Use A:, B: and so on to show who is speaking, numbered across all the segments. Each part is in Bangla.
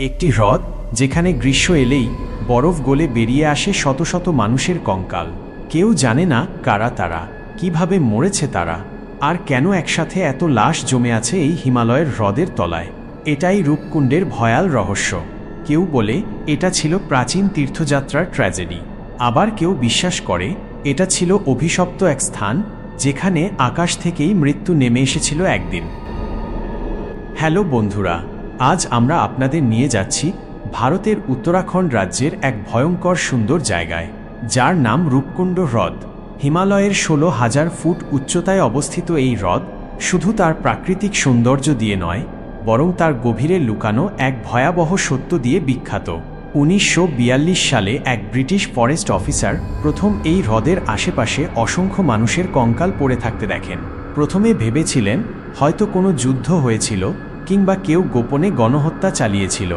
A: একটি হ্রদ যেখানে গ্রীষ্ম এলেই বরফ গলে বেরিয়ে আসে শত শত মানুষের কঙ্কাল। কেউ জানে না কারা তারা, কিভাবে মরেছে তারা, আর কেন একসাথে এত লাশ জমে আছে এই হিমালয়ের হ্রদের তলায়। এটাই রূপকুণ্ডের ভয়াল রহস্য। কেউ বলে এটা ছিল প্রাচীন তীর্থযাত্রার ট্র্যাজেডি, আবার কেউ বিশ্বাস করে এটা ছিল অভিশপ্ত এক স্থান যেখানে আকাশ থেকেই মৃত্যু নেমে এসেছিল একদিন। হ্যালো বন্ধুরা, আজ আমরা আপনাদের নিয়ে যাচ্ছি ভারতের উত্তরাখণ্ড রাজ্যের এক ভয়ঙ্কর সুন্দর জায়গায়, যার নাম রূপকুণ্ড হ্রদ। হিমালয়ের 16,000 ফুট উচ্চতায় অবস্থিত এই হ্রদ শুধু তার প্রাকৃতিক সৌন্দর্য দিয়ে নয়, বরং তার গভীরে লুকানো এক ভয়াবহ সত্য দিয়ে বিখ্যাত। 1942 সালে এক ব্রিটিশ ফরেস্ট অফিসার প্রথম এই হ্রদের আশেপাশে অসংখ্য মানুষের কঙ্কাল পড়ে থাকতে দেখেন। প্রথমে ভেবেছিলেন হয়তো কোনো যুদ্ধ হয়েছিল কিংবা কেউ গোপনে গণহত্যা চালিয়েছিল,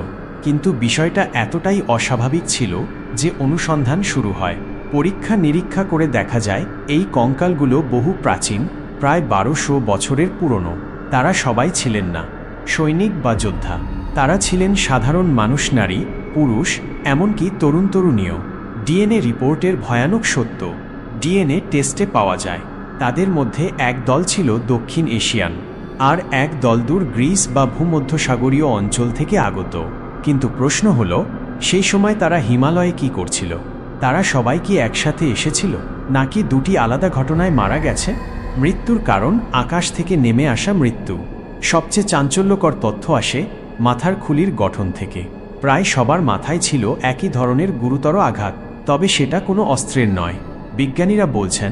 A: কিন্তু বিষয়টা এতটাই অস্বাভাবিক ছিল যে অনুসন্ধান শুরু হয়। পরীক্ষা নিরীক্ষা করে দেখা যায় এই কঙ্কালগুলো বহু প্রাচীন, প্রায় 1200 বছরের পুরনো। তারা সবাই ছিলেন না সৈনিক বা যোদ্ধা, তারা ছিলেন সাধারণ মানুষ, নারী, পুরুষ, এমনকি তরুণ তরুণীও। ডিএনএ রিপোর্টের ভয়ানক সত্য, ডিএনএ টেস্টে পাওয়া যায় তাদের মধ্যে এক দল ছিল দক্ষিণ এশিয়ান, আর এক দল দূর গ্রিস বা ভূমধ্যসাগরীয় অঞ্চল থেকে আগত। কিন্তু প্রশ্ন হলো, সেই সময় তারা হিমালয়ে কি করছিল? তারা সবাই কি একসাথে এসেছিল, নাকি দুটি আলাদা ঘটনায় মারা গেছে? মৃত্যুর কারণ আকাশ থেকে নেমে আসা মৃত্যু। সবচেয়ে চাঞ্চল্যকর তথ্য আসে মাথার খুলির গঠন থেকে। প্রায় সবার মাথায় ছিল একই ধরনের গুরুতর আঘাত, তবে সেটা কোনো অস্ত্রের নয়। বিজ্ঞানীরা বলছেন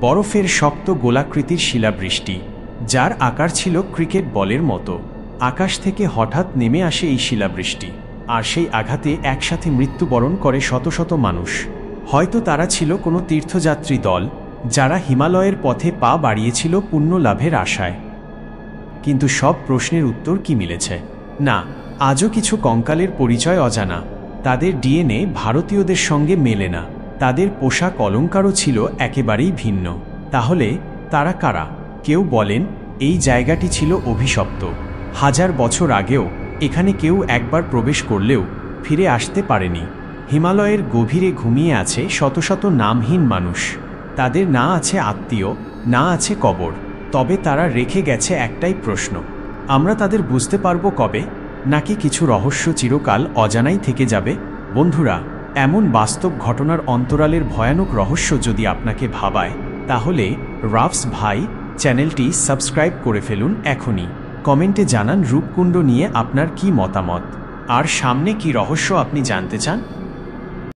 A: বরফের শক্ত গোলাকৃতির শিলাবৃষ্টি, যার আকার ছিল ক্রিকেট বলের মতো। আকাশ থেকে হঠাৎ নেমে আসে এই শিলাবৃষ্টি, আর সেই আঘাতে একসাথে মৃত্যুবরণ করে শত শত মানুষ। হয়তো তারা ছিল কোনো তীর্থযাত্রী দল, যারা হিমালয়ের পথে পা বাড়িয়েছিল পুণ্য লাভের আশায়। কিন্তু সব প্রশ্নের উত্তর কি মিলেছে? না, আজও কিছু কঙ্কালের পরিচয় অজানা। তাদের ডিএনএ ভারতীয়দের সঙ্গে মেলে না, তাদের পোশাক অলঙ্কারও ছিল একেবারেই ভিন্ন। তাহলে তারা কারা? কেউ বলেন এই জায়গাটি ছিল অভিশপ্ত। 1000 বছর আগেও এখানে কেউ একবার প্রবেশ করলেও ফিরে আসতে পারেনি। হিমালয়ের গভীরে ঘুমিয়ে আছে শত শত নামহীন মানুষ। তাদের না আছে আত্মীয়, না আছে কবর, তবে তারা রেখে গেছে একটাই প্রশ্ন, আমরা তাদের বুঝতে পারবো কবে? নাকি কিছু রহস্য চিরকাল অজানাই থেকে যাবে? বন্ধুরা, এমন বাস্তব ঘটনার অন্তরালের ভয়ানক রহস্য যদি আপনাকে ভাবায়, তাহলে রাফস ভাই চ্যানেলটি সাবস্ক্রাইব করে ফেলুন এখনই। কমেন্টে জানান রূপকুণ্ড নিয়ে আপনার কি মতামত, আর সামনে কি রহস্য আপনি জানতে চান।